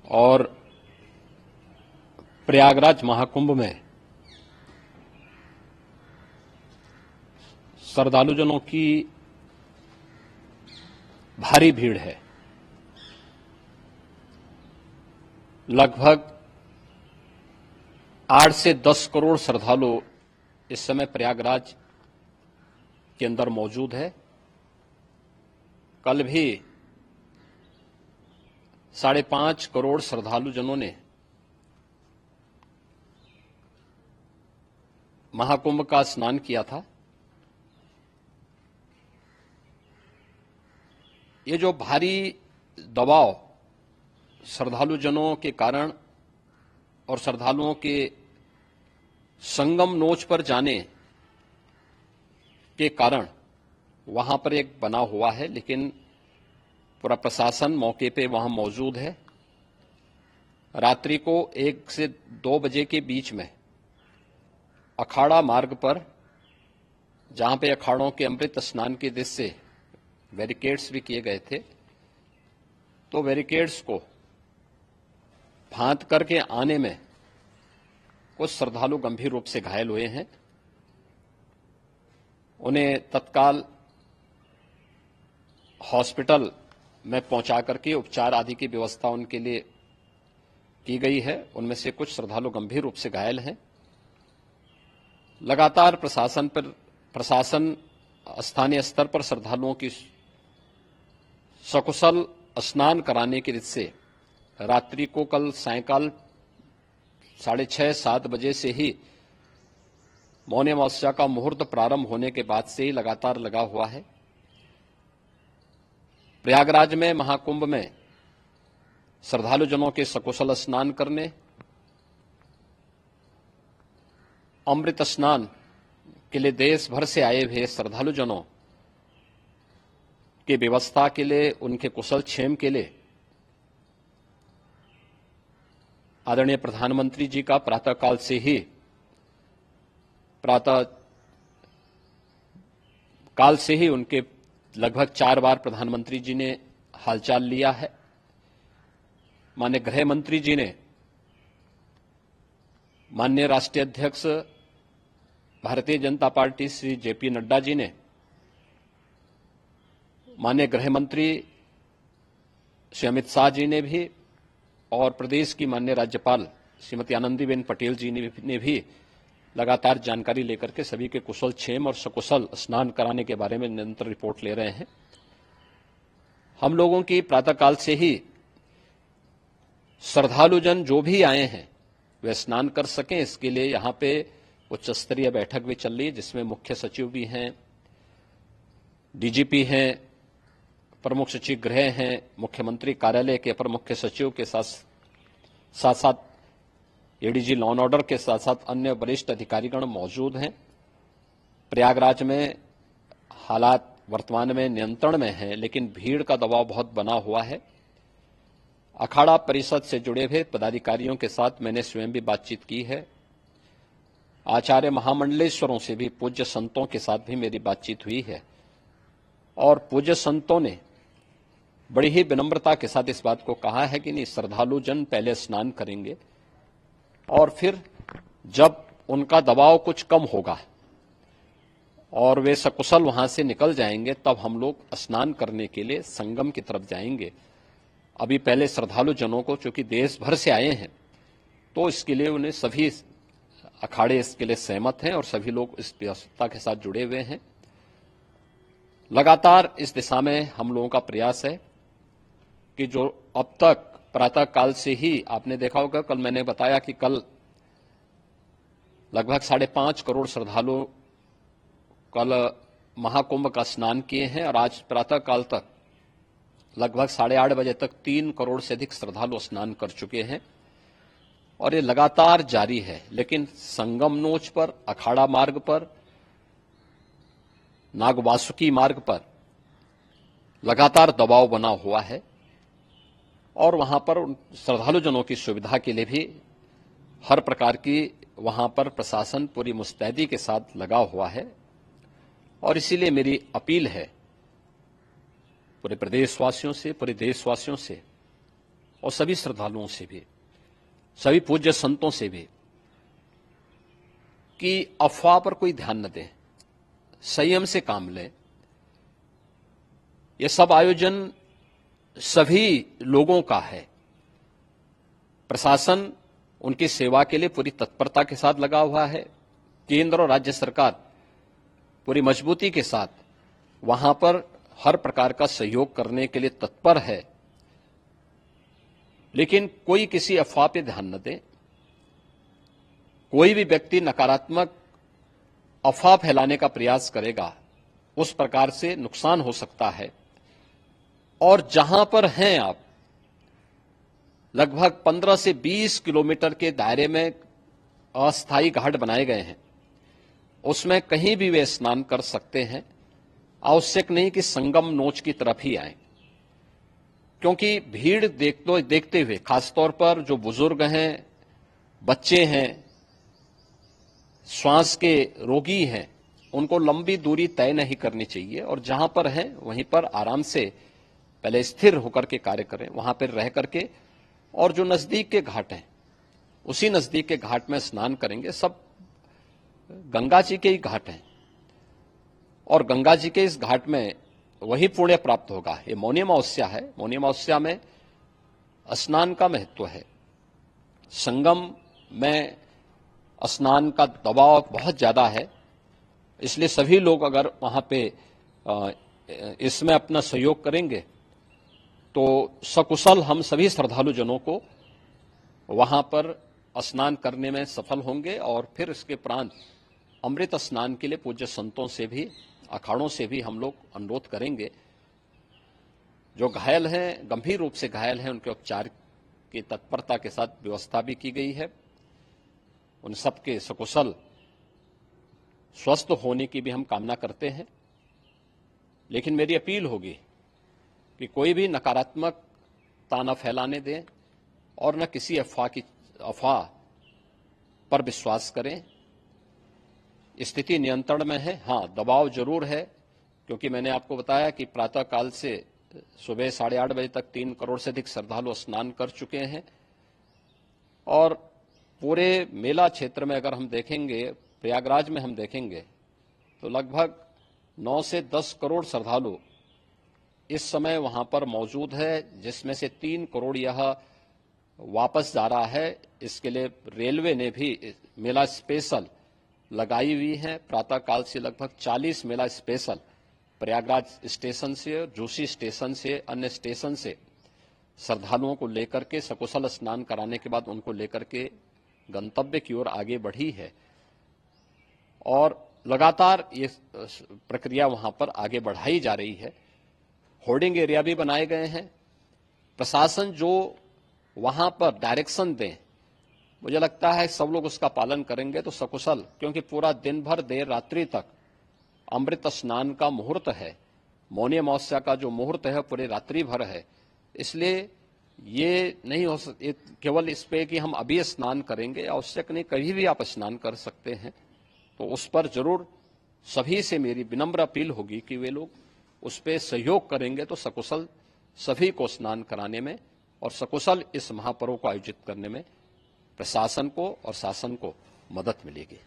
और प्रयागराज महाकुंभ में श्रद्धालुजनों की भारी भीड़ है। लगभग 8 से 10 करोड़ श्रद्धालु इस समय प्रयागराज के अंदर मौजूद है। कल भी 5.5 करोड़ श्रद्धालुजनों ने महाकुंभ का स्नान किया था। ये जो भारी दबाव श्रद्धालुजनों के कारण और श्रद्धालुओं के संगम नोच पर जाने के कारण वहां पर एक बना हुआ है, लेकिन पूरा प्रशासन मौके पे वहां मौजूद है। रात्रि को 1 से 2 बजे के बीच में अखाड़ा मार्ग पर, जहां पे अखाड़ों के अमृत स्नान के दृश्य से बैरिकेड्स भी किए गए थे, तो बैरिकेड्स को फांद करके आने में कुछ श्रद्धालु गंभीर रूप से घायल हुए हैं। उन्हें तत्काल हॉस्पिटल में पहुंचा करके उपचार आदि की व्यवस्था उनके लिए की गई है। उनमें से कुछ श्रद्धालु गंभीर रूप से घायल हैं। लगातार प्रशासन स्थानीय स्तर पर श्रद्धालुओं की सकुशल स्नान कराने के दृष्टि से रात्रि को कल सायंकाल 6:30-7 बजे से ही मौनी अमावस्या का मुहूर्त प्रारंभ होने के बाद से ही लगातार लगा हुआ है। प्रयागराज में महाकुंभ में श्रद्धालुजनों के सकुशल स्नान करने, अमृत स्नान के लिए देश भर से आए हुए श्रद्धालुजनों की व्यवस्था के लिए, उनके कुशल क्षेम के लिए आदरणीय प्रधानमंत्री जी का प्रातःकाल से ही उनके लगभग 4 बार प्रधानमंत्री जी ने हालचाल लिया है। माननीय गृह मंत्री जी ने, माननीय राष्ट्रीय अध्यक्ष भारतीय जनता पार्टी श्री जेपी नड्डा जी ने, माननीय गृह मंत्री श्री अमित शाह जी ने भी, और प्रदेश की माननीय राज्यपाल श्रीमती आनंदीबेन पटेल जी ने भी लगातार जानकारी लेकर के सभी के कुशल क्षेम और सकुशल स्नान कराने के बारे में निरंतर रिपोर्ट ले रहे हैं। हम लोगों की प्रातःकाल से ही श्रद्धालुजन जो भी आए हैं वे स्नान कर सकें, इसके लिए यहां पे उच्च स्तरीय बैठक भी चल रही है, जिसमें मुख्य सचिव भी हैं, डीजीपी हैं, प्रमुख सचिव गृह हैं, मुख्यमंत्री कार्यालय के अपर मुख्य सचिव के साथ एडीजी लॉ एंड ऑर्डर के साथ साथ अन्य वरिष्ठ अधिकारीगण मौजूद हैं। प्रयागराज में हालात वर्तमान में नियंत्रण में हैं, लेकिन भीड़ का दबाव बहुत बना हुआ है। अखाड़ा परिषद से जुड़े हुए पदाधिकारियों के साथ मैंने स्वयं भी बातचीत की है। आचार्य महामंडलेश्वरों से भी, पूज्य संतों के साथ भी मेरी बातचीत हुई है, और पूज्य संतों ने बड़ी ही विनम्रता के साथ इस बात को कहा है कि नहीं, श्रद्धालु जन पहले स्नान करेंगे और फिर जब उनका दबाव कुछ कम होगा और वे सकुशल वहां से निकल जाएंगे, तब हम लोग स्नान करने के लिए संगम की तरफ जाएंगे। अभी पहले श्रद्धालु जनों को, चूंकि देश भर से आए हैं, तो इसके लिए उन्हें सभी अखाड़े इसके लिए सहमत हैं और सभी लोग इस व्यवस्था के साथ जुड़े हुए हैं। लगातार इस दिशा में हम लोगों का प्रयास है कि जो अब तक प्रातःकाल से ही आपने देखा होगा, कल मैंने बताया कि कल लगभग 5.5 करोड़ श्रद्धालु कल महाकुंभ का स्नान किए हैं, और आज प्रातःकाल तक लगभग 8:30 बजे तक 3 करोड़ से अधिक श्रद्धालु स्नान कर चुके हैं, और ये लगातार जारी है। लेकिन संगम नोच पर, अखाड़ा मार्ग पर, नागवासुकी मार्ग पर लगातार दबाव बना हुआ है, और वहां पर श्रद्धालुजनों की सुविधा के लिए भी हर प्रकार की वहां पर प्रशासन पूरी मुस्तैदी के साथ लगा हुआ है। और इसीलिए मेरी अपील है पूरे प्रदेशवासियों से, पूरे देशवासियों से और सभी श्रद्धालुओं से भी, सभी पूज्य संतों से भी कि अफवाह पर कोई ध्यान न दें, संयम से काम लें। यह सब आयोजन सभी लोगों का है। प्रशासन उनकी सेवा के लिए पूरी तत्परता के साथ लगा हुआ है। केंद्र और राज्य सरकार पूरी मजबूती के साथ वहां पर हर प्रकार का सहयोग करने के लिए तत्पर है। लेकिन कोई किसी अफवाह पे ध्यान न दे। कोई भी व्यक्ति नकारात्मक अफवाह फैलाने का प्रयास करेगा, उस प्रकार से नुकसान हो सकता है। और जहां पर हैं आप, लगभग 15 से 20 किलोमीटर के दायरे में अस्थायी घाट बनाए गए हैं। उसमें कहीं भी वे स्नान कर सकते हैं। आवश्यक नहीं कि संगम नोच की तरफ ही आए, क्योंकि भीड़ देखते हुए, खासतौर पर जो बुजुर्ग हैं, बच्चे हैं, श्वास के रोगी हैं, उनको लंबी दूरी तय नहीं करनी चाहिए और जहां पर हैं वहीं पर आराम से पहले स्थिर होकर के कार्य करें, वहां पर रह करके। और जो नजदीक के घाट हैं, उसी नजदीक के घाट में स्नान करेंगे। सब गंगा जी के ही घाट हैं और गंगा जी के इस घाट में वही पुण्य प्राप्त होगा। ये मौनी अमावस्या है। मौनी अमावस्या में स्नान का महत्व है। संगम में स्नान का दबाव बहुत ज्यादा है, इसलिए सभी लोग अगर वहां पे इसमें अपना सहयोग करेंगे तो सकुशल हम सभी श्रद्धालु जनों को वहां पर स्नान करने में सफल होंगे। और फिर इसके उपरांत अमृत स्नान के लिए पूज्य संतों से भी, अखाड़ों से भी हम लोग अनुरोध करेंगे। जो घायल हैं, गंभीर रूप से घायल हैं, उनके उपचार की तत्परता के साथ व्यवस्था भी की गई है। उन सबके सकुशल स्वस्थ होने की भी हम कामना करते हैं। लेकिन मेरी अपील होगी कि कोई भी नकारात्मक ताना फैलाने दें और न किसी अफवाह पर विश्वास करें। स्थिति नियंत्रण में है। हाँ, दबाव जरूर है, क्योंकि मैंने आपको बताया कि प्रातःकाल से सुबह 8:30 बजे तक 3 करोड़ से अधिक श्रद्धालु स्नान कर चुके हैं। और पूरे मेला क्षेत्र में अगर हम देखेंगे, प्रयागराज में हम देखेंगे, तो लगभग 9 से 10 करोड़ श्रद्धालु इस समय वहां पर मौजूद है, जिसमें से 3 करोड़ यह वापस जा रहा है। इसके लिए रेलवे ने भी मेला स्पेशल लगाई हुई है। प्रातःकाल से लगभग 40 मेला स्पेशल प्रयागराज स्टेशन से, जोशी स्टेशन से, अन्य स्टेशन से श्रद्धालुओं को लेकर के सकुशल स्नान कराने के बाद उनको लेकर के गंतव्य की ओर आगे बढ़ी है। और लगातार ये प्रक्रिया वहां पर आगे बढ़ाई जा रही है। होर्डिंग एरिया भी बनाए गए हैं। प्रशासन जो वहां पर डायरेक्शन दें, मुझे लगता है सब लोग उसका पालन करेंगे तो सकुशल, क्योंकि पूरा दिन भर देर रात्रि तक अमृत स्नान का मुहूर्त है। मौनी अमावस्या का जो मुहूर्त है पूरे रात्रि भर है। इसलिए ये नहीं हो केवल इस पे कि हम अभी स्नान करेंगे, आवश्यक नहीं, कभी भी आप स्नान कर सकते हैं। तो उस पर जरूर सभी से मेरी विनम्र अपील होगी कि वे लोग उस पर सहयोग करेंगे तो सकुशल सभी को स्नान कराने में और सकुशल इस महापर्व को आयोजित करने में प्रशासन को और शासन को मदद मिलेगी।